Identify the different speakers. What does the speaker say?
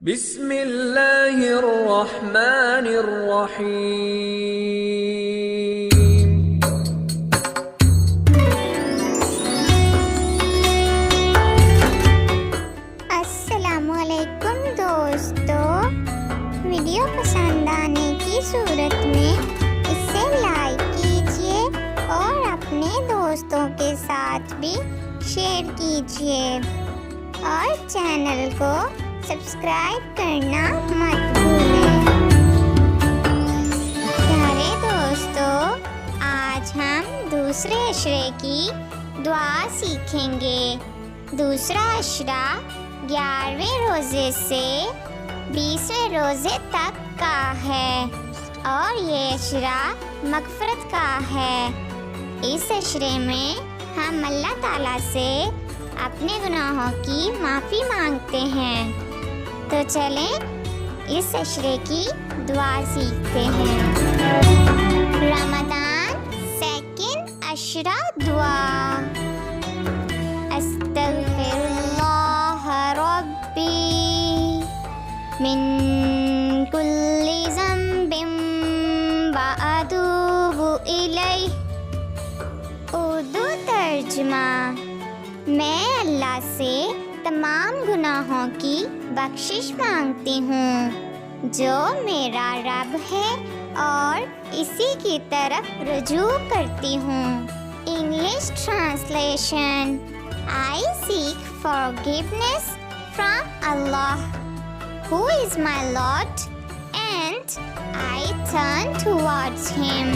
Speaker 1: बिस्मिल्लाहिर्रहमानिर्रहीम।
Speaker 2: अस्सलामुअलैकुम दोस्तों, वीडियो पसंद आने की सूरत में इसे लाइक कीजिए और अपने दोस्तों के साथ भी शेयर कीजिए और चैनल को सब्सक्राइब करना मत भूलें। प्यारे दोस्तों, आज हम दूसरे अशरे की दुआ सीखेंगे। दूसरा अशरा 11वें रोज़े से 20वें रोज़े तक का है और ये अशरा मग़फ़िरत का है। इस अशरे में हम अल्लाह ताला से अपने गुनाहों की माफ़ी मांगते हैं। तो चलें इस अशरे की दुआ सीखते हैं। रमज़ान सेकंड अशरा दुआ। अस्तग़फिरुल्लाह रब्बी मिन कुल्ली ज़ंबिन व अतूबु इलैह। उर्दू तर्जुमा। मैं अल्लाह से तमाम गुनाहों की बख्शिश मांगती हूँ जो मेरा रब है और इसी की तरफ रुजू करती हूँ। English translation. I seek forgiveness from Allah, who is my Lord, and I turn towards Him.